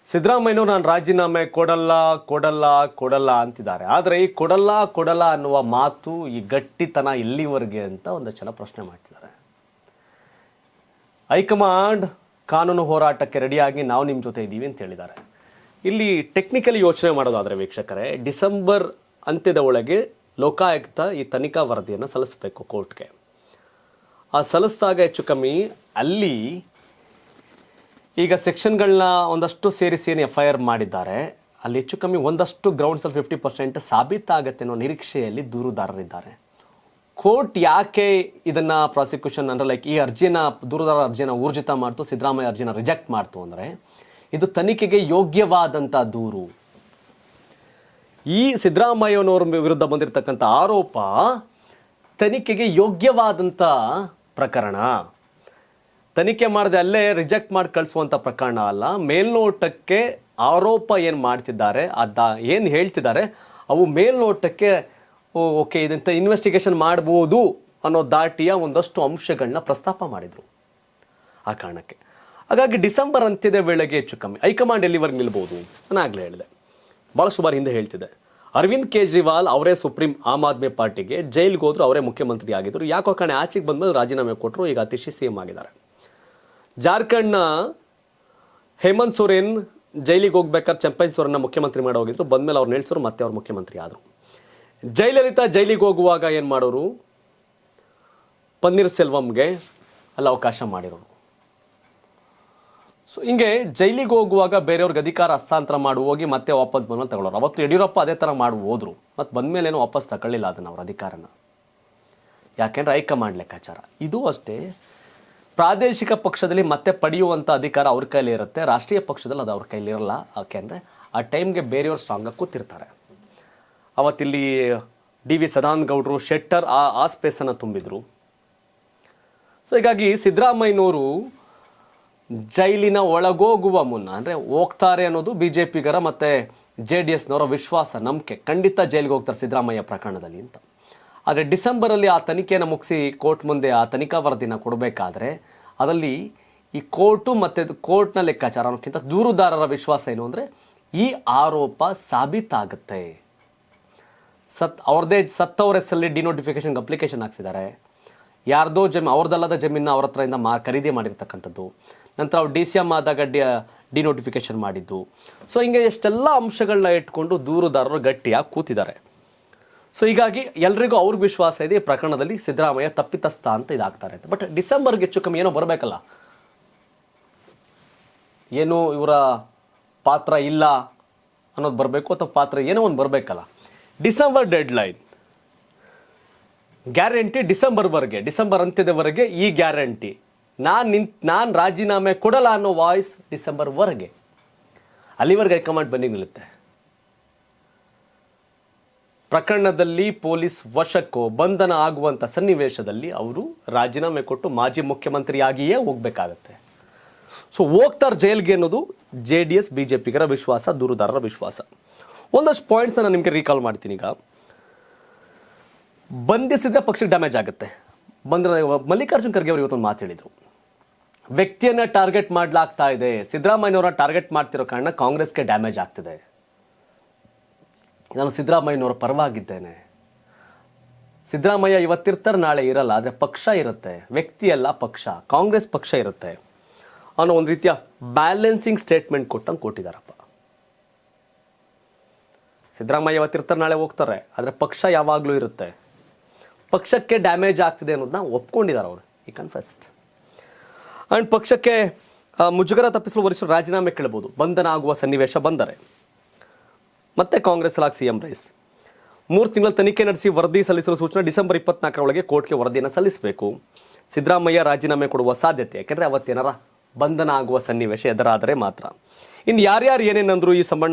ಸಿದ್ದರಾಮಯ್ಯನವರು ನಾನು ರಾಜೀನಾಮೆ ಕೊಡಲ್ಲ ಕೊಡಲ್ಲ ಕೊಡಲ್ಲ ಅಂತಿದ್ದಾರೆ. ಆದರೆ ಈ ಕೊಡಲ್ಲ ಅನ್ನುವ ಮಾತು, ಈ ಗಟ್ಟಿತನ ಎಲ್ಲಿವರೆಗೆ ಅಂತ ಒಂದು ಸಲ ಪ್ರಶ್ನೆ ಮಾಡ್ತಿದ್ದಾರೆ. ಹೈಕಮಾಂಡ್ ಕಾನೂನು ಹೋರಾಟಕ್ಕೆ ರೆಡಿಯಾಗಿ ನಾವು ನಿಮ್ಮ ಜೊತೆ ಇದ್ದೀವಿ ಅಂತ ಹೇಳಿದ್ದಾರೆ. ಇಲ್ಲಿ ಟೆಕ್ನಿಕಲಿ ಯೋಚನೆ ಮಾಡೋದಾದರೆ ವೀಕ್ಷಕರೇ, ಡಿಸೆಂಬರ್ ಅಂತ್ಯದ ಒಳಗೆ ಲೋಕಾಯುಕ್ತ ಈ ತನಿಖಾ ವರದಿಯನ್ನು ಸಲ್ಲಿಸಬೇಕು ಕೋರ್ಟ್ಗೆ. ಆ ಸಲ್ಲಿಸಿದಾಗ ಹೆಚ್ಚು ಕಮ್ಮಿ ಅಲ್ಲಿ ಈಗ ಸೆಕ್ಷನ್ಗಳನ್ನ ಒಂದಷ್ಟು ಸೇರಿಸಿ ಏನು FIR ಮಾಡಿದ್ದಾರೆ, ಅಲ್ಲಿ ಹೆಚ್ಚು ಕಮ್ಮಿ ಒಂದಷ್ಟು ಗ್ರೌಂಡ್ಸಲ್ಲಿ 50% ಸಾಬೀತಾಗತ್ತೆ ಅನ್ನೋ ನಿರೀಕ್ಷೆಯಲ್ಲಿ ದೂರುದಾರರಿದ್ದಾರೆ. ಕೋರ್ಟ್ ಯಾಕೆ ಇದನ್ನು ಪ್ರಾಸಿಕ್ಯೂಷನ್ ಅಂದರೆ ಲೈಕ್ ಈ ಅರ್ಜಿನ ದೂರುದಾರ ಅರ್ಜಿನ ಊರ್ಜಿತ ಮಾಡ್ತು, ಸಿದ್ದರಾಮಯ್ಯ ಅರ್ಜಿನ ರಿಜೆಕ್ಟ್ ಮಾಡ್ತು ಅಂದರೆ ಇದು ತನಿಖೆಗೆ ಯೋಗ್ಯವಾದಂಥ ದೂರು. ಈ ಸಿದ್ದರಾಮಯ್ಯನವರ ವಿರುದ್ಧ ಬಂದಿರತಕ್ಕಂಥ ಆರೋಪ ತನಿಖೆಗೆ ಯೋಗ್ಯವಾದಂಥ ಪ್ರಕರಣ. ತನಿಖೆ ಮಾಡದೆ ಅಲ್ಲೇ ರಿಜೆಕ್ಟ್ ಮಾಡಿ ಕಳಿಸುವಂಥ ಪ್ರಕರಣ ಅಲ್ಲ. ಮೇಲ್ನೋಟಕ್ಕೆ ಆರೋಪ ಏನು ಮಾಡ್ತಿದ್ದಾರೆ, ಏನು ಹೇಳ್ತಿದ್ದಾರೆ ಅವು ಮೇಲ್ನೋಟಕ್ಕೆ ಓಕೆ ಇದಂತ ಇನ್ವೆಸ್ಟಿಗೇಷನ್ ಮಾಡ್ಬೋದು ಅನ್ನೋ ದಾಟಿಯ ಒಂದಷ್ಟು ಅಂಶಗಳನ್ನ ಪ್ರಸ್ತಾಪ ಮಾಡಿದರು ಆ ಕಾರಣಕ್ಕೆ. ಹಾಗಾಗಿ ಡಿಸೆಂಬರ್ ಅಂತ್ಯದ ವೇಳೆಗೆ ಹೆಚ್ಚು ಕಮ್ಮಿ ಹೈಕಮಾಂಡ್ ಎಲ್ಲಿವರೆಗೆ ನಿಲ್ಬೋದು ನಾನು ಆಗಲೇ ಹೇಳಿದೆ, ಭಾಳಷ್ಟು ಬಾರಿ ಹಿಂದೆ ಹೇಳ್ತಿದ್ದೆ. ಅರವಿಂದ್ ಕೇಜ್ರಿವಾಲ್ ಅವರೇ ಸುಪ್ರೀಂ ಆಮ್ ಆದ್ಮಿ ಪಾರ್ಟಿಗೆ ಜೈಲಿಗೆ ಹೋದ್ರು, ಅವರೇ ಮುಖ್ಯಮಂತ್ರಿ ಆಗಿದ್ರು. ಯಾಕೋ ಕಾರಣ ಆಚೆಗೆ ಬಂದ್ಮೇಲೆ ರಾಜೀನಾಮೆ ಕೊಟ್ಟರು, ಈಗ ಅತಿಶಿ CM ಆಗಿದ್ದಾರೆ. ಜಾರ್ಖಂಡ್ನ ಹೇಮಂತ್ ಸೊರೇನ್ ಜೈಲಿಗೆ ಹೋಗ್ಬೇಕಾದ್ರೆ ಚಂಪೈ ಸೊರೇನ್ನ ಮುಖ್ಯಮಂತ್ರಿ ಮಾಡಿ ಹೋಗಿದ್ರು, ಬಂದಮೇಲೆ ಅವ್ರು ನಿಲ್ಸರು, ಮತ್ತೆ ಅವ್ರು ಮುಖ್ಯಮಂತ್ರಿ ಆದರು. ಜಯಲಲಿತಾ ಜೈಲಿಗೆ ಹೋಗುವಾಗ ಏನು ಮಾಡೋರು, ಪನ್ನೀರ್ ಸೆಲ್ವಂಗೆ ಅಲ್ಲಿ ಅವಕಾಶ ಮಾಡಿರೋರು. ಸೊ ಹಿಂಗೆ ಜೈಲಿಗೆ ಹೋಗುವಾಗ ಬೇರೆಯವ್ರಿಗೆ ಅಧಿಕಾರ ಹಸ್ತಾಂತರ ಮಾಡಿ ಹೋಗಿ ಮತ್ತೆ ವಾಪಸ್ ಬಂದ್ಮೇಲೆ ತಗೊಳ್ಳೋರು. ಅವತ್ತು ಯಡಿಯೂರಪ್ಪ ಅದೇ ಥರ ಮಾಡಿ ಹೋದ್ರು, ಮತ್ತು ಬಂದಮೇಲೆ ಏನೋ ವಾಪಸ್ ತಗೊಳ್ಳಿಲ್ಲ ಅದನ್ನು ಅವ್ರ ಅಧಿಕಾರನ. ಯಾಕೆಂದ್ರೆ ಹೈಕಮಾಂಡ್ ಲೆಕ್ಕಾಚಾರ. ಇದು ಅಷ್ಟೇ, ಪ್ರಾದೇಶಿಕ ಪಕ್ಷದಲ್ಲಿ ಮತ್ತೆ ಪಡೆಯುವಂಥ ಅಧಿಕಾರ ಅವ್ರ ಕೈಲಿ ಇರುತ್ತೆ, ರಾಷ್ಟ್ರೀಯ ಪಕ್ಷದಲ್ಲಿ ಅದು ಅವ್ರ ಕೈಲಿ ಇರಲ್ಲ. ಯಾಕೆಂದರೆ ಆ ಟೈಮ್ಗೆ ಬೇರೆಯವ್ರು ಸ್ಟ್ರಾಂಗಾಗಿ ಕೂತಿರ್ತಾರೆ. ಅವತ್ತಿಲ್ಲಿ DV ಸದಾನಂದ ಗೌಡರು, ಶೆಟ್ಟರ್ ಆ ಸ್ಪೇಸನ್ನು ತುಂಬಿದ್ರು. ಸೊ ಹೀಗಾಗಿ ಸಿದ್ದರಾಮಯ್ಯನವರು ಜೈಲಿನ ಒಳಗೋಗುವ ಮುನ್ನ, ಅಂದರೆ ಹೋಗ್ತಾರೆ ಅನ್ನೋದು BJPಗರ ಮತ್ತು JDSನವರ ವಿಶ್ವಾಸ, ನಂಬಿಕೆ. ಖಂಡಿತ ಜೈಲಿಗೆ ಹೋಗ್ತಾರೆ ಸಿದ್ದರಾಮಯ್ಯ ಪ್ರಕರಣದಲ್ಲಿ ಅಂತ. ಆದರೆ ಡಿಸೆಂಬರಲ್ಲಿ ಆ ತನಿಖೆಯನ್ನು ಮುಗಿಸಿ ಕೋರ್ಟ್ ಮುಂದೆ ಆ ತನಿಖಾ ವರದಿನ ಕೊಡಬೇಕಾದ್ರೆ ಅದರಲ್ಲಿ ಈ ಕೋರ್ಟು ಮತ್ತು ಕೋರ್ಟ್ನ ಲೆಕ್ಕಾಚಾರ ಅನ್ನೋಕ್ಕಿಂತ ದೂರುದಾರರ ವಿಶ್ವಾಸ ಏನು ಅಂದರೆ ಈ ಆರೋಪ ಸಾಬೀತಾಗುತ್ತೆ. ಅವ್ರದ್ದೇ ಸತ್ತವರ ಹೆಸರಲ್ಲಿ ಡಿನೋಟಿಫಿಕೇಶನ್ಗೆ ಅಪ್ಲಿಕೇಶನ್ ಹಾಕ್ಸಿದ್ದಾರೆ. ಯಾರ್ದೋ ಅವ್ರದ್ದಲ್ಲದ ಜಮೀನ ಅವ್ರ ಹತ್ರದಿಂದ ಖರೀದಿ ಮಾಡಿರ್ತಕ್ಕಂಥದ್ದು. ನಂತರ ಅವ್ರು DCM ಆದಾಗ ಡಿನೋಟಿಫಿಕೇಶನ್ ಮಾಡಿದ್ದು. ಸೊ ಹಿಂಗೆ ಎಷ್ಟೆಲ್ಲ ಅಂಶಗಳನ್ನ ಇಟ್ಕೊಂಡು ದೂರುದಾರರು ಗಟ್ಟಿಯಾಗಿ ಕೂತಿದ್ದಾರೆ. ಸೊ ಹೀಗಾಗಿ ಎಲ್ರಿಗೂ ಅವ್ರಿಗೆ ವಿಶ್ವಾಸ ಇದೆ ಈ ಪ್ರಕರಣದಲ್ಲಿ ಸಿದ್ದರಾಮಯ್ಯ ತಪ್ಪಿತಸ್ಥ ಅಂತ ಇದಾಗ್ತಾರೆ ಅಂತ. ಬಟ್ ಡಿಸೆಂಬರ್ಗೆ ಹೆಚ್ಚು ಕಮ್ಮಿ ಏನೋ ಬರಬೇಕಲ್ಲ, ಏನು ಇವರ ಪಾತ್ರ ಇಲ್ಲ ಅನ್ನೋದು ಬರಬೇಕು, ಅಥವಾ ಪಾತ್ರ ಏನೋ ಒಂದು ಬರಬೇಕಲ್ಲ. ಡಿಸೆಂಬರ್ ಡೆಡ್ಲೈನ್ ಗ್ಯಾರಂಟಿ ಡಿಸೆಂಬರ್ವರೆಗೆ, ಡಿಸೆಂಬರ್ ಅಂತ್ಯದವರೆಗೆ ಈ ಗ್ಯಾರಂಟಿ. ನಾನು ರಾಜೀನಾಮೆ ಕೊಡಲ್ಲ ಅನ್ನೋ ವಾಯ್ಸ್ ಡಿಸೆಂಬರ್ವರೆಗೆ, ಅಲ್ಲಿವರೆಗೆ ಹೈಕಮಾಂಡ್ ಬನ್ನಿ ನಿಲ್ಲುತ್ತೆ. ಪ್ರಕರಣದಲ್ಲಿ ಪೊಲೀಸ್ ವಶಕ್ಕೋ ಬಂಧನ ಆಗುವಂಥ ಸನ್ನಿವೇಶದಲ್ಲಿ ಅವರು ರಾಜೀನಾಮೆ ಕೊಟ್ಟು ಮಾಜಿ ಮುಖ್ಯಮಂತ್ರಿಯಾಗಿಯೇ ಹೋಗ್ಬೇಕಾಗತ್ತೆ. ಸೊ ಹೋಗ್ತಾರೆ ಜೈಲ್ಗೆ ಅನ್ನೋದು JDS BJPಗರ ವಿಶ್ವಾಸ, ದೂರುದಾರರ ವಿಶ್ವಾಸ. ಒಂದಷ್ಟು ಪಾಯಿಂಟ್ಸ್ ನಾನು ನಿಮಗೆ ರೀಕಾಲ್ ಮಾಡ್ತೀನಿ. ಈಗ ಬಂಧಿಸಿದ್ರೆ ಪಕ್ಷಕ್ಕೆ ಡ್ಯಾಮೇಜ್ ಆಗುತ್ತೆ. ಮಲ್ಲಿಕಾರ್ಜುನ್ ಖರ್ಗೆ ಅವರು ಇವತ್ತೊಂದು ಮಾತು ಹೇಳಿದರು, ವ್ಯಕ್ತಿಯನ್ನ ಟಾರ್ಗೆಟ್ ಮಾಡಲಾಗ್ತಾ ಇದೆ, ಸಿದ್ದರಾಮಯ್ಯನವರ ಟಾರ್ಗೆಟ್ ಮಾಡ್ತಿರೋ ಕಾರಣ ಕಾಂಗ್ರೆಸ್ಗೆ ಡ್ಯಾಮೇಜ್ ಆಗ್ತಿದೆ. ನಾನು ಸಿದ್ದರಾಮಯ್ಯನವರ ಪರವಾಗಿದ್ದೇನೆ. ಸಿದ್ದರಾಮಯ್ಯ ಇವತ್ತಿರ್ತಾರೆ, ನಾಳೆ ಇರಲ್ಲ, ಆದರೆ ಪಕ್ಷ ಇರುತ್ತೆ, ವ್ಯಕ್ತಿಯಲ್ಲ ಪಕ್ಷ, ಕಾಂಗ್ರೆಸ್ ಪಕ್ಷ ಇರುತ್ತೆ ಅನ್ನೋ ಒಂದು ರೀತಿಯ ಬ್ಯಾಲೆನ್ಸಿಂಗ್ ಸ್ಟೇಟ್ಮೆಂಟ್ ಕೊಟ್ಟಿದ್ದಾರಪ್ಪ. ಸಿದ್ದರಾಮಯ್ಯ ಇವತ್ತಿರ್ತಾರೆ, ನಾಳೆ ಹೋಗ್ತಾರೆ, ಆದರೆ ಪಕ್ಷ ಯಾವಾಗಲೂ ಇರುತ್ತೆ. ಪಕ್ಷಕ್ಕೆ ಡ್ಯಾಮೇಜ್ ಆಗ್ತಿದೆ ಅನ್ನೋದನ್ನ ಒಪ್ಕೊಂಡಿದ್ದಾರೆ ಅವರು, ಈ ಕನ್ಫೆಸ್ಟ್. ಆ್ಯಂಡ್ ಪಕ್ಷಕ್ಕೆ ಮುಜುಗರ ತಪ್ಪಿಸಲು ವರಿಷ್ಠರು ರಾಜೀನಾಮೆ ಕೇಳಬಹುದು, ಬಂಧನ ಆಗುವ ಸನ್ನಿವೇಶ ಬಂದರೆ. ಮತ್ತೆ ಕಾಂಗ್ರೆಸ್ ಲಾಗ್ CM ರೈಸ್ 3 ತಿಂಗಳ ತನಿಖೆ ನಡೆಸಿ ವರದಿ ಸಲ್ಲಿಸಲು ಸೂಚನೆ. ಡಿಸೆಂಬರ್ 24 ಕೋರ್ಟ್ಗೆ ವರದಿಯನ್ನು ಸಲ್ಲಿಸಬೇಕು. ಸಿದ್ದರಾಮಯ್ಯ ರಾಜೀನಾಮೆ ಕೊಡುವ ಸಾಧ್ಯತೆ, ಯಾಕೆಂದರೆ ಅವತ್ತೇನಾರ ಬಂಧನ ಆಗುವ ಸನ್ನಿವೇಶ ಎದುರಾದರೆ ಮಾತ್ರ. ಇನ್ನು ಯಾರ್ಯಾರು ಏನೇನಂದ್ರು ಈ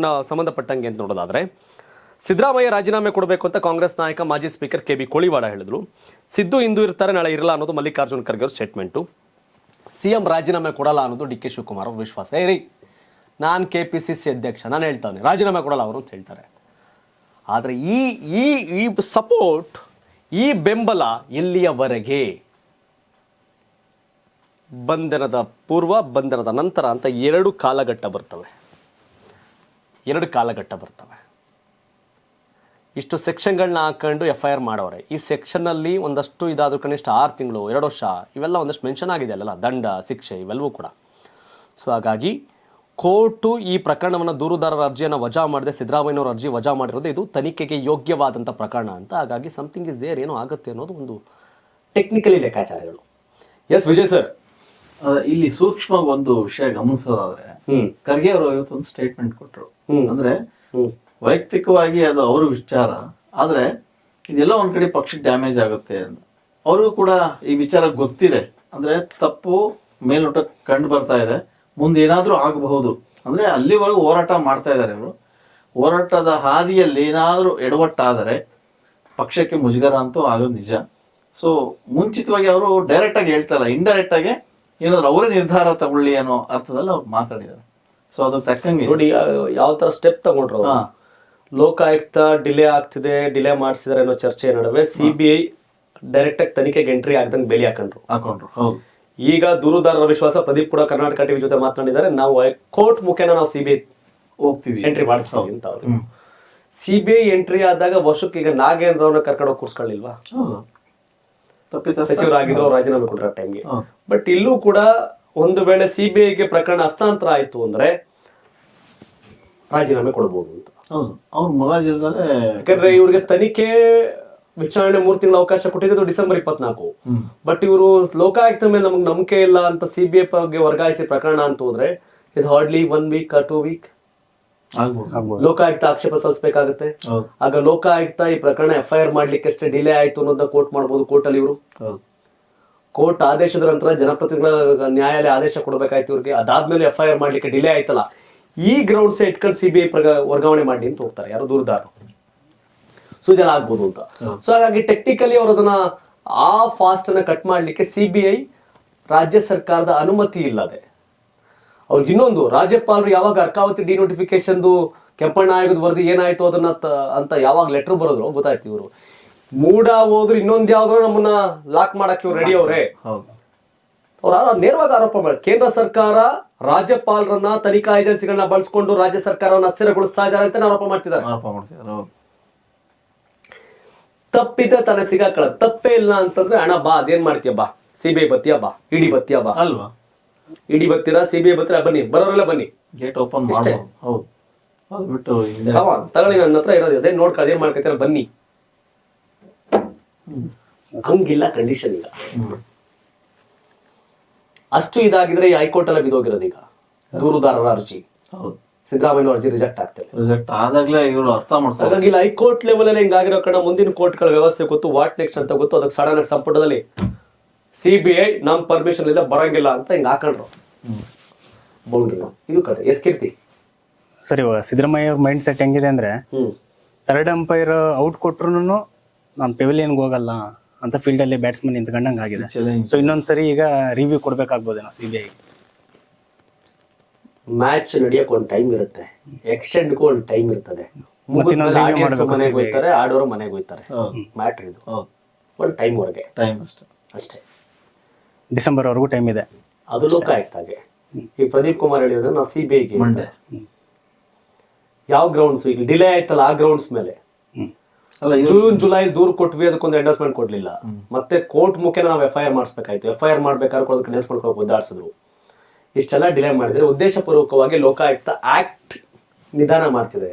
ಸಂಬಂಧಪಟ್ಟಂಗೆ ಅಂತ ನೋಡೋದಾದರೆ, ಸಿದ್ದರಾಮಯ್ಯ ರಾಜೀನಾಮೆ ಕೊಡಬೇಕು ಅಂತ ಕಾಂಗ್ರೆಸ್ ನಾಯಕ ಮಾಜಿ ಸ್ಪೀಕರ್ KB ಕೋಳಿವಾಡ ಹೇಳಿದ್ರು. ಸಿದ್ದು ಇಂದು ಇರ್ತಾರೆ, ನಾಳೆ ಇರಲ್ಲ ಅನ್ನೋದು ಮಲ್ಲಿಕಾರ್ಜುನ್ ಖರ್ಗೆ ಅವ್ರ ಸ್ಟೇಟ್ಮೆಂಟು. CM ರಾಜೀನಾಮೆ ಕೊಡಲ್ಲ ಅನ್ನೋದು DK ಶಿವಕುಮಾರ್ ಅವ್ರ ವಿಶ್ವಾಸ. ನಾನು KPCC ಅಧ್ಯಕ್ಷ, ನಾನು ಹೇಳ್ತಾನೆ ರಾಜೀನಾಮೆ ಕೊಡಲ್ಲ ಅವರು ಅಂತ ಹೇಳ್ತಾರೆ. ಆದರೆ ಈ ಸಪೋರ್ಟ್, ಈ ಬೆಂಬಲ ಎಲ್ಲಿಯವರೆಗೆ? ಬಂಧನದ ಪೂರ್ವ, ಬಂಧನದ ನಂತರ ಅಂತ 2 ಕಾಲಘಟ್ಟ ಬರ್ತವೆ. 2 ಕಾಲಘಟ್ಟ ಬರ್ತವೆ. ಇಷ್ಟು ಸೆಕ್ಷನ್ಗಳನ್ನ ಹಾಕೊಂಡು FIR ಮಾಡೋರೆ. ಈ ಸೆಕ್ಷನ್ನಲ್ಲಿ ಒಂದಷ್ಟು ಇದಾದರೂ ಕನಿಷ್ಠ 6 ತಿಂಗಳು 2 ವರ್ಷ ಇವೆಲ್ಲ ಒಂದಷ್ಟು ಮೆನ್ಷನ್ ಆಗಿದೆ ಅಲ್ಲ, ದಂಡ ಶಿಕ್ಷೆ ಇವೆಲ್ಲವೂ ಕೂಡ. ಸೊ ಹಾಗಾಗಿ ಕೋರ್ಟು ಈ ಪ್ರಕರಣವನ್ನು ದೂರುದಾರರ ಅರ್ಜಿಯನ್ನು ವಜಾ ಮಾಡದೆ ಸಿದ್ದರಾಮಯ್ಯನವರ ಅರ್ಜಿ ವಜಾ ಮಾಡಿರೋದು ಇದು ತನಿಖೆಗೆ ಯೋಗ್ಯವಾದಂಥ ಪ್ರಕರಣ ಅಂತ. ಹಾಗಾಗಿ ಸಮಥಿಂಗ್ ಇಸ್ ದೇರ್, ಏನೋ ಆಗುತ್ತೆ ಅನ್ನೋದು ಒಂದು ಟೆಕ್ನಿಕಲಿ ಲೆಕ್ಕಾಚಾರಗಳು. ಎಸ್ ವಿಜಯ್ ಸರ್, ಇಲ್ಲಿ ಸೂಕ್ಷ್ಮ ಒಂದು ವಿಷಯ ಗಮನಿಸೋದಾದ್ರೆ, ಖರ್ಗೆ ಅವರು ಇವತ್ತೊಂದು ಸ್ಟೇಟ್ಮೆಂಟ್ ಕೊಟ್ಟರು. ಅಂದ್ರೆ ವೈಯಕ್ತಿಕವಾಗಿ ಅದು ಅವ್ರ ವಿಚಾರ, ಆದ್ರೆ ಇದೆಲ್ಲ ಒಂದ್ ಕಡೆ ಪಕ್ಷಕ್ಕೆ ಡ್ಯಾಮೇಜ್ ಆಗುತ್ತೆ. ಅವ್ರಿಗೂ ಕೂಡ ಈ ವಿಚಾರ ಗೊತ್ತಿದೆ. ಅಂದ್ರೆ ತಪ್ಪು ಮೇಲ್ನೋಟ ಕಂಡು ಬರ್ತಾ ಇದೆ, ಮುಂದೆ ಏನಾದ್ರೂ ಆಗಬಹುದು. ಅಂದ್ರೆ ಅಲ್ಲಿವರೆಗೂ ಹೋರಾಟ ಮಾಡ್ತಾ ಇದ್ದಾರೆ ಇವರು. ಹೋರಾಟದ ಹಾದಿಯಲ್ಲಿ ಏನಾದ್ರೂ ಎಡವಟ್ಟಾದರೆ ಪಕ್ಷಕ್ಕೆ ಮುಜುಗರ ಅಂತೂ ಆಗೋದು ನಿಜ. ಸೊ ಮುಂಚಿತವಾಗಿ ಅವರು ಡೈರೆಕ್ಟ್ ಆಗಿ ಹೇಳ್ತಾರ, ಇಂಡೈರೆಕ್ಟ್ ಆಗಿ ಏನಾದ್ರು ಅವರೇ ನಿರ್ಧಾರ ತಗೊಳ್ಳಿ ಅನ್ನೋ ಅರ್ಥದಲ್ಲಿ ಅವ್ರು ಮಾತಾಡಿದ್ದಾರೆ. ಸೊ ಅದ್ರ ತಕ್ಕಂಗೆ ನೋಡಿ ಯಾವ ತರ ಸ್ಟೆಪ್ ತಗೊಂಡ್ರು. ಲೋಕಾಯುಕ್ತ ಡಿಲೇ ಆಗ್ತಿದೆ, ಡಿಲೇ ಮಾಡಿಸಿದಾರೆ ಅನ್ನೋ ಚರ್ಚೆ ನಡುವೆ CBI ಡೈರೆಕ್ಟ್ ಆಗಿ ತನಿಖೆಗೆ ಎಂಟ್ರಿ ಆಗ್ದಂಗೆ ಬೇಲಿ ಹಾಕೊಂಡ್ರು. ಹೌದು. ಈಗ ದೂರುದಾರರ ವಿಶ್ವಾಸ ಪ್ರದೀಪ್ ಕೂಡ ಕರ್ನಾಟಕ ಟಿವಿ ಜೊತೆ ಮಾತನಾಡಿದ್ದಾರೆ. ನಾವು ಕೋರ್ಟ್ ಮುಖೇನ ನಾವು CBI ಹೋಗ್ತೀವಿ, ಎಂಟ್ರಿ ಮಾಡಿಸ್ತೀವಿ ಅಂತ ಅವ್ರು. CBI ಎಂಟ್ರಿ ಆದಾಗ ವರ್ಷಕ್ಕೆ ಈಗ ನಾಗೇಂದ್ರ ಅವ್ರನ್ನ ಕರ್ಕೊಂಡು ಹೋಗಿ ಕೂರ್ಸ್ಕೊಳ್ಳಿಲ್ವಾ? ಸಚಿವರಾಗಿದ್ರು, ಅವ್ರು ರಾಜೀನಾಮೆ ಕೊಟ್ಟರ ಟೈಮ್ಗೆ. ಬಟ್ ಇಲ್ಲೂ ಕೂಡ ಒಂದು ವೇಳೆ CBIಗೆ ಪ್ರಕರಣ ಹಸ್ತಾಂತರ ಆಯ್ತು ಅಂದ್ರೆ ರಾಜೀನಾಮೆ ಕೊಡಬಹುದು ಅಂತ. ಯಾಕಂದ್ರೆ ಇವ್ರಿಗೆ ತನಿಖೆ ವಿಚಾರಣೆ 3 ತಿಂಗಳ ಅವಕಾಶ ಕೊಟ್ಟಿದ್ದು ಡಿಸೆಂಬರ್ 24. ಬಟ್ ಇವರು ಲೋಕಾಯುಕ್ತ ಮೇಲೆ ನಮ್ಗೆ ನಂಬಿಕೆ ಇಲ್ಲ ಅಂತ CBI ಗೆ ವರ್ಗಾಯಿಸಿ ಪ್ರಕರಣ ಅಂತ ಹೋದ್ರೆ ಇದು ಹಾರ್ಡ್ಲಿ 1 ವೀಕ್ 2 ವೀಕ್ ಲೋಕಾಯುಕ್ತ ಆಕ್ಷೇಪ ಸಲ್ಲಿಸಬೇಕಾಗುತ್ತೆ. ಆಗ ಲೋಕಾಯುಕ್ತ ಈ ಪ್ರಕರಣ FIR ಮಾಡ್ಲಿಕ್ಕೆ ಎಷ್ಟೇ ಡಿಲೇ ಆಯ್ತು ಅನ್ನೋದನ್ನ ಕೋರ್ಟ್ ಮಾಡಬಹುದು. ಕೋರ್ಟ್ ಅಲ್ಲಿ ಇವರು ಕೋರ್ಟ್ ಆದೇಶದ ನಂತರ ಜನಪ್ರತಿನಿಧಿಗಳ ನ್ಯಾಯಾಲಯ ಆದೇಶ ಕೊಡಬೇಕಾಯ್ತು ಇವ್ರಿಗೆ. ಅದಾದ್ಮೇಲೆ FIR ಮಾಡ್ಲಿಕ್ಕೆ ಡಿಲೇ ಆಯ್ತಲ್ಲ, ಈ ಗ್ರೌಂಡ್ಸ್ ಇಟ್ಕೊಂಡು CBI ವರ್ಗಾವಣೆ ಮಾಡಿ ಅಂತ ಹೋಗ್ತಾರೆ ಯಾರು ದೂರುದಾರರು. ಸೊ ಇದೆಲ್ಲ ಆಗ್ಬೋದು ಅಂತ. ಸೊ ಹಾಗಾಗಿ ಟೆಕ್ನಿಕಲಿ ಅವರು ಅದನ್ನ ಆ ಫಾಸ್ಟ್ ಅನ್ನ ಕಟ್ ಮಾಡ್ಲಿಕ್ಕೆ CBI ರಾಜ್ಯ ಸರ್ಕಾರದ ಅನುಮತಿ ಇಲ್ಲದೆ, ಅವ್ರಿಗೆ ಇನ್ನೊಂದು ರಾಜ್ಯಪಾಲರು ಯಾವಾಗ ಅರ್ಕಾವತಿ ಡಿನೋಟಿಫಿಕೇಶನ್ ಕೆಂಪಣ್ಣ ಆಯೋಗದ ವರದಿ ಏನಾಯ್ತು ಅದನ್ನ ಅಂತ ಯಾವಾಗ ಲೆಟರ್ ಬರೋದ್ರು ಗೊತ್ತಾಯ್ತು ಇವರು ಮೂಡ ಹೋದ್ರು ಇನ್ನೊಂದ್ ಯಾವ್ದು ನಮ್ಮನ್ನ ಲಾಕ್ ಮಾಡಕ್ಕೆ ಇವ್ರು ರೆಡಿ ಅವ್ರೆ. ಅವ್ರ ನೇರವಾಗಿ ಆರೋಪ ಮಾಡಿ ಕೇಂದ್ರ ಸರ್ಕಾರ ರಾಜ್ಯಪಾಲರನ್ನ ತನಿಖಾ ಏಜೆನ್ಸಿಗಳನ್ನ ಬಳಸ್ಕೊಂಡು ರಾಜ್ಯ ಸರ್ಕಾರವನ್ನ ಅಸ್ಥಿರಗೊಳಿಸ್ತಾ ಇದ್ದಾರೆ ಅಂತ ಆರೋಪ ಮಾಡ್ತಿದ್ದಾರೆ. ತಪ್ಪಿದ್ರೆ ತಾನೇ ಸಿಗಾಕಳ, ತಪ್ಪೇ ಇಲ್ಲ ಅಂತಂದ್ರೆ ಹಣ ಬಾ ಅದೇನ್ ಮಾಡ್ತೀಯ ಬಾ, CBI ಬತ್ತೀಯ ಬಾ, ಇಡಿ ಬತ್ತೀಯ ಬಾ ಅಲ್ವಾ, ಇಡಿ ಬತ್ತೀರಾ CBI ಬತ್ತೀರಾ ಬನ್ನಿ, ಬರೋರೆಲ್ಲ ಬನ್ನಿ, ಗೇಟ್ ಓಪನ್ ತಗೊಳ್ಳಿ ನನ್ನ ಹತ್ರ ಇರೋದು ಅದೇ ನೋಡ್ಕೊಳ್ಳಿ ಏನ್ ಮಾಡ್ಕೊತೀರ ಬನ್ನಿ. ಹಂಗಿಲ್ಲ ಕಂಡೀಷನ್ ಈಗ. ಅಷ್ಟು ಇದಾಗಿದ್ರೆ ಈ ಹೈಕೋರ್ಟ್ ಎಲ್ಲ ಬಿದ್ದೋಗಿರೋದು. ಈಗ ದೂರುದಾರರ ಅರ್ಜಿ ಸಿದ್ದರಾಮಯ್ಯ ಅರ್ಜಿ ರಿಜೆಕ್ಟ್ ಆದಾಗ್ಲೇ ಇವರು ಅರ್ಥ ಮಾಡ್ತಾರೆ. ಹಾಗಾಗಿ ಇಲ್ಲಿ ಹೈಕೋರ್ಟ್ ಲೆವೆಲ್ ಅಲ್ಲಿ ಹಿಂಗಾಗಿರೋ ಕಡೆ ಮುಂದಿನ ಕೋರ್ಟ್ಗಳ ವ್ಯವಸ್ಥೆ ಗೊತ್ತು, ವಾಟ್ ನೆಕ್ಸ್ಟ್ ಅಂತ ಗೊತ್ತು. ಅದಕ್ಕೆ ಸಡನ್ ಆಗಿ ಸಂಪುಟದಲ್ಲಿ CBI ನಮ್ ಪರ್ಮಿಷನ್ ಇಲ್ಲ ಬರಂಗಿಲ್ಲ ಅಂತ ಹಿಂಗ್ ಹಾಕೊಂಡ್ರು ಬೌಂಡ್ರಿ. ಇದು ಕತೆ. ಎಸ್ ಕೀರ್ತಿ ಸರ್, ಇವಾಗ ಸಿದ್ದರಾಮಯ್ಯ ಮೈಂಡ್ ಸೆಟ್ ಹೆಂಗಿದೆ ಅಂದ್ರೆ, ಥರ್ಡ್ ಅಂಪೈರ್ ಔಟ್ ಕೊಟ್ರು ನಾನು ಪೆವಿಲಿಯನ್ಗೆ ಹೋಗಲ್ಲ ಅಂತ ಫೀಲ್ಡ್ ಅಲ್ಲಿ ಬ್ಯಾಟ್ಸ್ಮನ್ ನಿಂತ್ಕೊಂಡಂಗ್ ಆಗಿದೆ. ಸೊ ಇನ್ನೊಂದ್ಸರಿ ಈಗ ರಿವ್ಯೂ ಕೊಡ್ಬೇಕಾಗ್ಬೋದೇನೋ CBI. ಮ್ಯಾಚ್ ನಡೆಯಕ್ಕೆ ಒಂದು ಟೈಮ್ ಇರುತ್ತೆ, ಎಕ್ಸ್ಟೆಂಡ್ಗೂ ಒಂದು ಟೈಮ್ ಇರ್ತದೆ. ಮನೆಗೆ ಹೋಗ್ತಾರೆ, ಆಡೋರು ಮನೆಗೆ ಹೋಗ್ತಾರೆ. ಮ್ಯಾಟ್ರ್ ಇದು ಒಂದು ಟೈಮ್ ವರೆಗೆ, ಟೈಮ್ ಅಷ್ಟೇ. ಡಿಸೆಂಬರ್ ವರೆಗೂ ಟೈಮ್ ಇದೆ. ಅದು ಲೋಕಾಯುಕ್ತಾಗೆ. ಈ ಪ್ರದೀಪ್ ಕುಮಾರ್ ಹೇಳಿದ್ರೆ ನಾವು CBIಗೆ ಯಾವ ಗ್ರೌಂಡ್ಸ್ ಈಗ ಡಿಲೇ ಆಯ್ತಲ್ಲ ಆ ಗ್ರೌಂಡ್ಸ್ ಮೇಲೆ ಜೂನ್ ಜುಲೈ ದೂರ ಕೊಟ್ವಿ, ಅದಕ್ಕೊಂದು ಎಂಡೋರ್ಸ್ಮೆಂಟ್ ಕೊಡ್ಲಿಲ್ಲ. ಮತ್ತೆ ಕೋರ್ಟ್ ಮುಖೇನ ನಾವು FIR ಮಾಡಿಸ್ಬೇಕಾಯ್ತು. FIR ಮಾಡ್ಬೇಕಾದ್ರೆ ಅದಕ್ಕೆ ನೆನೆಸ್ಕೊಂಡು ಒದ್ದಾಡ್ಸಿದ್ರು. ಇಷ್ಟೆಲ್ಲ ಡಿಲೇ ಮಾಡಿದ್ರೆ ಉದ್ದೇಶಪೂರ್ವಕವಾಗಿ ಲೋಕಾಯುಕ್ತ ಆಕ್ಟ್ ನಿಧಾನ ಮಾಡ್ತಿದೆ.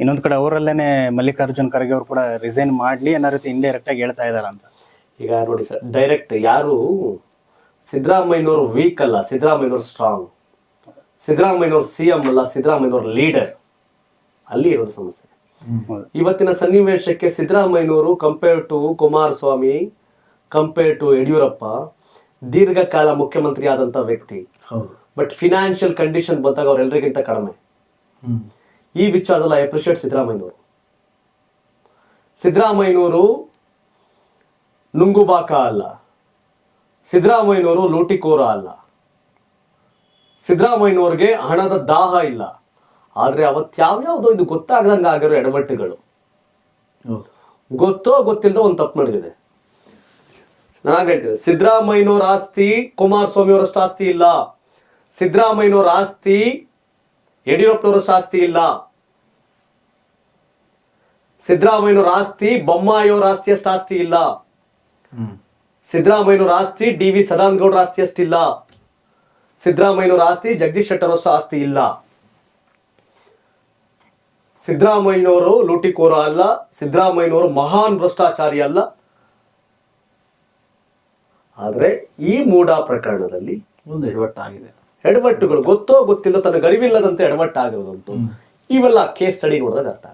ಇನ್ನೊಂದ್ ಕಡೆ ಅವರಲ್ಲೇನೆ ಮಲ್ಲಿಕಾರ್ಜುನ್ ಖರ್ಗೆ ಅವರು ಕೂಡ ರಿಸೈನ್ ಮಾಡ್ಲಿ ಅನ್ನೋ ರೀತಿ ಇಂಡೈರೆಕ್ಟ್ ಆಗಿ ಹೇಳ್ತಾ ಇದಾರ ಅಂತ. ಈಗ ನೋಡಿ ಸರ್, ಡೈರೆಕ್ಟ್ ಯಾರು ಸಿದ್ದರಾಮಯ್ಯನವರು ವೀಕ್ ಅಲ್ಲ, ಸಿದ್ದರಾಮಯ್ಯನವರು ಸ್ಟ್ರಾಂಗ್. ಸಿದ್ದರಾಮಯ್ಯನವರು CM ಅಲ್ಲ, ಸಿದ್ದರಾಮಯ್ಯನವರು ಲೀಡರ್. ಅಲ್ಲಿ ಇರೋದು ಸಮಸ್ಯೆ. ಇವತ್ತಿನ ಸನ್ನಿವೇಶಕ್ಕೆ ಸಿದ್ದರಾಮಯ್ಯನವರು compare to Kumaraswamy, compare to Yediyurappa ದೀರ್ಘಕಾಲ ಮುಖ್ಯಮಂತ್ರಿ ಆದಂತ ವ್ಯಕ್ತಿ. ಬಟ್ ಫಿನಾನ್ಷಿಯಲ್ ಕಂಡೀಷನ್ ಬಂದಾಗ ಅವ್ರೆಲ್ಲರಿಗಿಂತ ಕಡಿಮೆ. ಈ ವಿಚಾರದಲ್ಲಿ ಐ ಅಪ್ರಿಷಿಯೇಟ್ ಸಿದ್ದರಾಮಯ್ಯನವರು. ಸಿದ್ದರಾಮಯ್ಯನವರು ನುಂಗುಬಾಕ ಅಲ್ಲ, ಸಿದ್ದರಾಮಯ್ಯನವರು ಲೂಟಿಕೋರ ಅಲ್ಲ, ಸಿದ್ದರಾಮಯ್ಯನವ್ರಿಗೆ ಹಣದ ದಾಹ ಇಲ್ಲ. ಆದ್ರೆ ಅವತ್ಯಾವ್ಯಾವ್ದೋ ಇದು ಗೊತ್ತಾಗದಂಗ ಆಗಿರೋ ಎಡವಟ್ಟುಗಳು, ಗೊತ್ತೋ ಗೊತ್ತಿಲ್ಲದ ಒಂದು ತಪ್ಪು ನಡೆದಿದೆ. ನಾನು ಹೇಳ್ತೇನೆ, ಸಿದ್ದರಾಮಯ್ಯನವ್ರ ಆಸ್ತಿ ಕುಮಾರಸ್ವಾಮಿ ಅವರಷ್ಟು ಆಸ್ತಿ ಇಲ್ಲ. ಸಿದ್ದರಾಮಯ್ಯನವ್ರ ಆಸ್ತಿ ಯಡಿಯೂರಪ್ಪನವರ ಆಸ್ತಿ ಇಲ್ಲ. ಸಿದ್ದರಾಮಯ್ಯನವರ ಆಸ್ತಿ ಬೊಮ್ಮಾಯಿಯವರ ಆಸ್ತಿಯಷ್ಟು ಆಸ್ತಿ ಇಲ್ಲ. ಸಿದ್ದರಾಮಯ್ಯನವರ ಆಸ್ತಿ ಡಿ ವಿ ಸದಾನಂದ ಗೌಡರ ಆಸ್ತಿ ಅಷ್ಟಿಲ್ಲ. ಸಿದ್ದರಾಮಯ್ಯನವರ ಆಸ್ತಿ ಜಗದೀಶ್ ಶೆಟ್ಟರ್ ಆಸ್ತಿ ಇಲ್ಲ. ಸಿದ್ದರಾಮಯ್ಯನವರು ಲೂಟಿಕೋರ ಅಲ್ಲ. ಸಿದ್ದರಾಮಯ್ಯನವರು ಮಹಾನ್ ಭ್ರಷ್ಟಾಚಾರಿ ಅಲ್ಲ. ಆದ್ರೆ ಈ ಮೂಡಾ ಪ್ರಕರಣದಲ್ಲಿ ಒಂದು ಎಡವಟ್ಟಾಗಿದೆ. ಎಡವಟ್ಟುಗಳು ಗೊತ್ತೋ ಗೊತ್ತಿಲ್ಲ ತನಗೆ ಅರಿವಿಲ್ಲದಂತೆ ಎಡವಟ್ಟಾಗಿರೋದಂತೂ ಇವೆಲ್ಲ ಕೇಸ್ ಸ್ಟಡಿ ನೋಡಿದಾಗ ಅರ್ಥ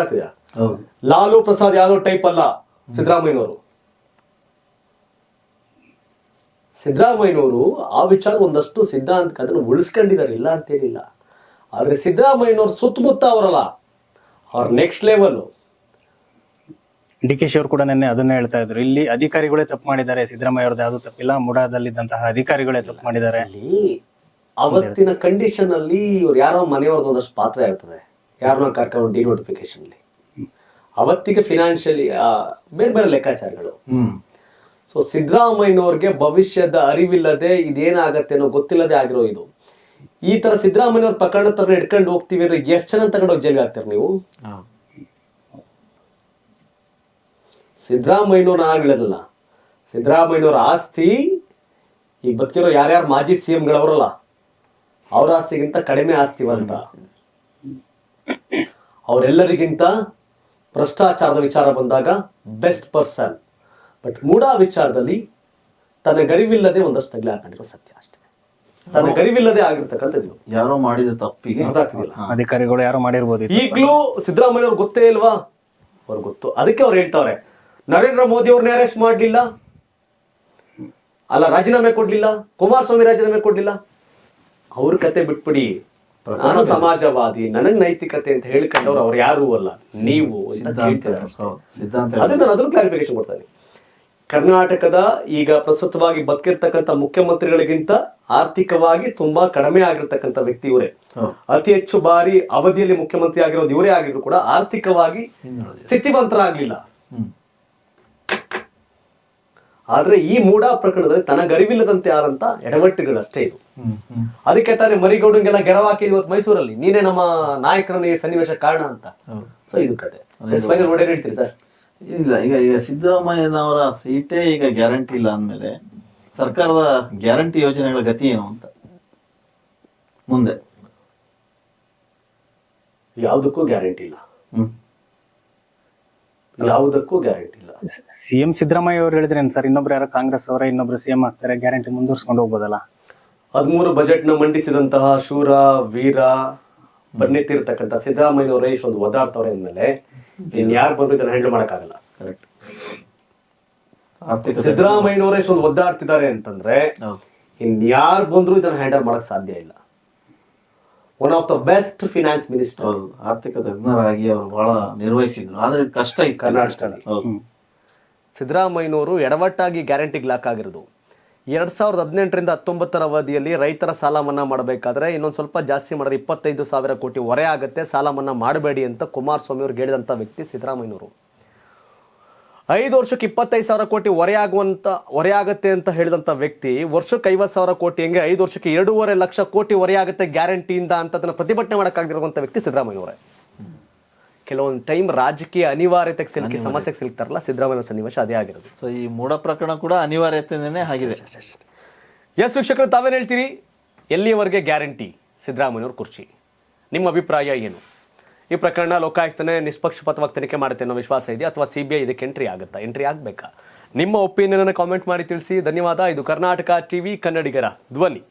ಆಗ್ತಿದೆಯಾ? ಲಾಲು ಪ್ರಸಾದ್ ಯಾದವ್ ಟೈಪ್ ಅಲ್ಲ ಸಿದ್ದರಾಮಯ್ಯನವರು. ಸಿದ್ದರಾಮಯ್ಯನವರು ಆ ವಿಚಾರ ಒಂದಷ್ಟು ಸಿದ್ಧಾಂತ ಅದನ್ನು ಉಳಿಸ್ಕೊಂಡಿದ್ದಾರೆ, ಇಲ್ಲ ಅಂತೇನಿಲ್ಲ. ಆದ್ರೆ ಸಿದ್ದರಾಮಯ್ಯನವರು ಸುತ್ತಮುತ್ತ ಅವರಲ್ಲ, ಅವ್ರ next level. D K she ಅವರು ಕೂಡ ನೆನ್ನೆ ಅದನ್ನ ಹೇಳ್ತಾ ಇದ್ರು, ಇಲ್ಲಿ ಅಧಿಕಾರಿಗಳೇ ತಪ್ಪು ಮಾಡಿದ್ದಾರೆ, ಸಿದ್ದರಾಮಯ್ಯ ಅವ್ರದ್ದು ಯಾವ್ದು ತಪ್ಪಿಲ್ಲ, ಮುಡಾದಲ್ಲಿದ್ದಂತಹ ಅಧಿಕಾರಿಗಳೇ ತಪ್ಪು ಮಾಡಿದ್ದಾರೆ. ಅಲ್ಲಿ ಅವತ್ತಿನ ಕಂಡೀಷನ್ ಅಲ್ಲಿ ಇವ್ರು ಯಾರೋ ಮನೆಯವ್ರದ್ದು ಒಂದಷ್ಟು ಪಾತ್ರ ಇರ್ತದೆ, ಯಾರನ್ನ ಕರ್ಕೊಂಡು ಡಿನೋಟಿಫಿಕೇಶನ್ ಅಲ್ಲಿ ಅವತ್ತಿಗೆ ಫಿನಾನ್ಷಿಯಲಿ ಬೇರೆ ಬೇರೆ ಲೆಕ್ಕಾಚಾರಗಳು. ಸೊ ಸಿದ್ದರಾಮಯ್ಯನವ್ರಿಗೆ ಭವಿಷ್ಯದ ಅರಿವಿಲ್ಲದೆ ಇದೇನಾಗತ್ತೆ ಅನ್ನೋ ಗೊತ್ತಿಲ್ಲದೆ ಆಗಿರೋ ಇದು. ಈ ತರ ಸಿದ್ದರಾಮಯ್ಯವ್ರ ಪ್ರಕರಣ ತರ ಇಟ್ಕೊಂಡು ಹೋಗ್ತೀವಿ ಅಂದ್ರೆ ಎಷ್ಟು ಜನ ತಗೊಂಡೋಗಿ ಜೈಲಿಗೆ ಹಾಕ್ತಾರೆ ನೀವು? ಸಿದ್ದರಾಮಯ್ಯನವ್ರ ಆಗ್ಲಿಲ್ಲ, ಸಿದ್ದರಾಮಯ್ಯನವ್ರ ಆಸ್ತಿ ಈಗ ಬದುಕಿರೋ ಯಾರ್ಯಾರು ಮಾಜಿ ಸಿಎಂಗಳವರಲ್ಲ ಅವ್ರ ಆಸ್ತಿಗಿಂತ ಕಡಿಮೆ ಆಸ್ತಿವಂತ, ಅವರೆಲ್ಲರಿಗಿಂತ ಭ್ರಷ್ಟಾಚಾರದ ವಿಚಾರ ಬಂದಾಗ ಬೆಸ್ಟ್ ಪರ್ಸನ್. ಬಟ್ ಮೂಡಾ ವಿಚಾರದಲ್ಲಿ ತನ್ನ ಗರಿವಿಲ್ಲದೆ ಒಂದಷ್ಟು ತಗಲಿ ಹಾಕೊಂಡಿರೋ ಸತ್ಯ ಅಷ್ಟೇ. ತನ್ನ ಗರಿವಿಲ್ಲದೆ ಆಗಿರ್ತಕ್ಕಂಥದ್ದು ಯಾರೋ ಮಾಡಿದ ತಪ್ಪಿಗೆ ಅಧಿಕಾರಿಗಳು ಯಾರೋ ಮಾಡಿರ್ಬೋದು. ಈಗ್ಲೂ ಸಿದ್ದರಾಮಯ್ಯ ಅವ್ರಿಗೆ ಗೊತ್ತೇ ಇಲ್ವಾ? ಅವ್ರಿಗೆ ಗೊತ್ತು. ಅದಕ್ಕೆ ಅವ್ರು ಹೇಳ್ತಾವ್ರೆ ನರೇಂದ್ರ ಮೋದಿ ಅವ್ರನ್ನ ಅರೆಸ್ಟ್ ಮಾಡ್ಲಿಲ್ಲ ಅಲ್ಲ, ರಾಜೀನಾಮೆ ಕೊಡ್ಲಿಲ್ಲ, ಕುಮಾರಸ್ವಾಮಿ ರಾಜೀನಾಮೆ ಕೊಡ್ಲಿಲ್ಲ. ಅವ್ರ ಕತೆ ಬಿಟ್ಬಿಡಿ, ನಾನು ಸಮಾಜವಾದಿ, ನನಗ್ ನೈತಿಕತೆ ಅಂತ ಹೇಳ್ಕೊಂಡವ್ರು ಅವ್ರು ಯಾರು ಅಲ್ಲ, ನೀವು ಅದೇ ನಾನು ಅದ್ರ ಕ್ಲಾರಿಫಿಕೇಶನ್ ಕೊಡ್ತಾನೆ. ಕರ್ನಾಟಕದ ಈಗ ಪ್ರಸ್ತುತವಾಗಿ ಬದುಕಿರ್ತಕ್ಕಂಥ ಮುಖ್ಯಮಂತ್ರಿಗಳಿಗಿಂತ ಆರ್ಥಿಕವಾಗಿ ತುಂಬಾ ಕಡಿಮೆ ಆಗಿರ್ತಕ್ಕಂಥ ವ್ಯಕ್ತಿ ಇವರೇ. ಅತಿ ಹೆಚ್ಚು ಬಾರಿ ಅವಧಿಯಲ್ಲಿ ಮುಖ್ಯಮಂತ್ರಿ ಆಗಿರೋದು ಇವರೇ ಆಗಿದ್ರು ಕೂಡ ಆರ್ಥಿಕವಾಗಿ ಸ್ಥಿತಿವಂತರಾಗ್ಲಿಲ್ಲ. ಆದ್ರೆ ಈ ಮೂಡಾ ಪ್ರಕರಣದಲ್ಲಿ ತನಗರಿವಿಲ್ಲದಂತೆ ಆದಂತ ಎಡವಟ್ಟುಗಳಷ್ಟೇ ಇದು. ಅದಕ್ಕೆ ತಾನೇ ಮರಿಗೌಡಂಗೆಲ್ಲ ಗೆರವಾಕಿ ಇವತ್ತು ಮೈಸೂರಲ್ಲಿ ನೀನೇ ನಮ್ಮ ನಾಯಕರನ್ನ ಈ ಸನ್ನಿವೇಶ ಕಾರಣ ಅಂತ. ಸೊ ಇದು ಕತೆ ನೋಡಿ ಹೇಳ್ತೀರಿ ಸರ್. ಇಲ್ಲ, ಈಗ ಸಿದ್ದರಾಮಯ್ಯನವರ ಸೀಟೇ ಈಗ ಗ್ಯಾರಂಟಿ ಇಲ್ಲ ಅಂದ್ಮೇಲೆ ಸರ್ಕಾರದ ಗ್ಯಾರಂಟಿ ಯೋಜನೆಗಳ ಗತಿ ಏನು ಅಂತ ಮುಂದೆ? ಯಾವುದಕ್ಕೂ ಗ್ಯಾರಂಟಿ ಇಲ್ಲ, ಯಾವುದಕ್ಕೂ ಗ್ಯಾರಂಟಿ ಇಲ್ಲ. ಸಿಎಂ ಸಿದ್ದರಾಮಯ್ಯ ಅವ್ರು ಹೇಳಿದ್ರೆ ಸರ್, ಇನ್ನೊಬ್ರು ಯಾರೋ ಕಾಂಗ್ರೆಸ್ ಅವರ ಇನ್ನೊಬ್ರು ಸಿಎಂ ಆಗ್ತಾರೆ, ಗ್ಯಾರಂಟಿ ಮುಂದುವರ್ಸ್ಕೊಂಡು ಹೋಗ್ಬೋದಲ್ಲ. 13 ಬಜೆಟ್ ನ ಮಂಡಿಸಿದಂತಹ ಶೂರ ವೀರ ಬನ್ನಿತ್ತಿರ್ತಕ್ಕಂಥ ಸಿದ್ದರಾಮಯ್ಯನವರೇ ಇಷ್ಟೊಂದು ಒದಾಡ್ತವ್ರೆ ಅಂದ್ಮೇಲೆ ಇನ್ ಯಾರು ಬಂದು ಇದನ್ನ ಹ್ಯಾಂಡಲ್ ಮಾಡಕ್ಕಾಗಲ್ಲ. ಸಿದ್ದರಾಮಯ್ಯನವರೇ ಇಷ್ಟೊಂದು ಒದ್ದಾಡ್ತಿದ್ದಾರೆ ಅಂತಂದ್ರೆ ಇನ್ಯಾರು ಬಂದ್ರು ಇದನ್ನ ಹ್ಯಾಂಡಲ್ ಮಾಡಕ್ ಸಾಧ್ಯ ಇಲ್ಲ. One of the best finance minister, ಆರ್ಥಿಕ ತಜ್ಞರಾಗಿ ಅವರು ಬಹಳ ನಿರ್ವಹಿಸಿದ್ರು. ಆದ್ರೆ ಕಷ್ಟ ಈ ಕರ್ನಾಟಕದಲ್ಲಿ ಸಿದ್ದರಾಮಯ್ಯನವರು ಎಡವಟ್ಟಾಗಿ ಗ್ಯಾರಂಟಿಗೆ ಲಾಕ್ ಆಗಿರೋದು. 2018ರಿಂದ 19 ಅವಧಿಯಲ್ಲಿ ರೈತರ ಸಾಲ ಮನ್ನಾ ಮಾಡಬೇಕಾದ್ರೆ ಇನ್ನೊಂದು ಸ್ವಲ್ಪ ಜಾಸ್ತಿ ಮಾಡಿದ್ರೆ 25,000 ಕೋಟಿ ಹೊರೆ ಆಗುತ್ತೆ, ಸಾಲ ಮನ್ನಾ ಮಾಡಬೇಡಿ ಅಂತ ಕುಮಾರಸ್ವಾಮಿ ಅವ್ರಿಗೆ ಹೇಳಿದಂಥ ವ್ಯಕ್ತಿ ಸಿದ್ದರಾಮಯ್ಯನವರು. 5 ವರ್ಷಕ್ಕೆ 25,000 ಕೋಟಿ ಹೊರೆ ಆಗುತ್ತೆ ಅಂತ ಹೇಳಿದಂಥ ವ್ಯಕ್ತಿ ವರ್ಷಕ್ಕೆ 50,000 ಕೋಟಿ ಹೆಂಗೆ 5 ವರ್ಷಕ್ಕೆ 2.5 ಲಕ್ಷ ಕೋಟಿ ಹೊರೆ ಆಗುತ್ತೆ ಗ್ಯಾರಂಟಿಯಿಂದ ಅಂತ ಅದನ್ನ ಪ್ರತಿಭಟನೆ ಮಾಡೋಕ್ಕಾಗಿರುವಂಥ ವ್ಯಕ್ತಿ ಸಿದ್ದರಾಮಯ್ಯನವರೇ. ಕೆಲವೊಂದು ಟೈಮ್ ರಾಜಕೀಯ ಅನಿವಾರ್ಯತೆಗೆ ಸಿಲುಕಿ ಸಮಸ್ಯೆಗೆ ಸಿಲುಕ್ತಾರಲ್ಲ, ಸಿದ್ದರಾಮಯ್ಯ ಸನ್ನಿವೇಶ ಅದೇ ಆಗಿರೋದು. ಸೊ ಈ ಮೂಡ ಪ್ರಕರಣ ಕೂಡ ಅನಿವಾರ್ಯತೆನೇ ಆಗಿದೆ. ಎಸ್ ವೀಕ್ಷಕರು, ತಾವೇನು ಹೇಳ್ತೀರಿ? ಎಲ್ಲಿಯವರೆಗೆ ಗ್ಯಾರಂಟಿ ಸಿದ್ದರಾಮಯ್ಯವ್ರ ಕುರ್ಚಿ? ನಿಮ್ಮ ಅಭಿಪ್ರಾಯ ಏನು? ಈ ಪ್ರಕರಣ ಲೋಕಾಯುಕ್ತನೇ ನಿಷ್ಪಕ್ಷಪಾತವಾಗಿ ತನಿಖೆ ಮಾಡುತ್ತೆ ಅನ್ನೋ ವಿಶ್ವಾಸ ಇದೆಯಾ, ಅಥವಾ CBI ಇದಕ್ಕೆ ಎಂಟ್ರಿ ಆಗುತ್ತಾ? ಎಂಟ್ರಿ ಆಗಬೇಕಾ? ನಿಮ್ಮ ಒಪಿನಿಯನ್ ಅನ್ನು ಕಾಮೆಂಟ್ ಮಾಡಿ ತಿಳಿಸಿ. ಧನ್ಯವಾದ. ಇದು ಕರ್ನಾಟಕ ಟಿವಿ, ಕನ್ನಡಿಗರ ಧ್ವನಿ.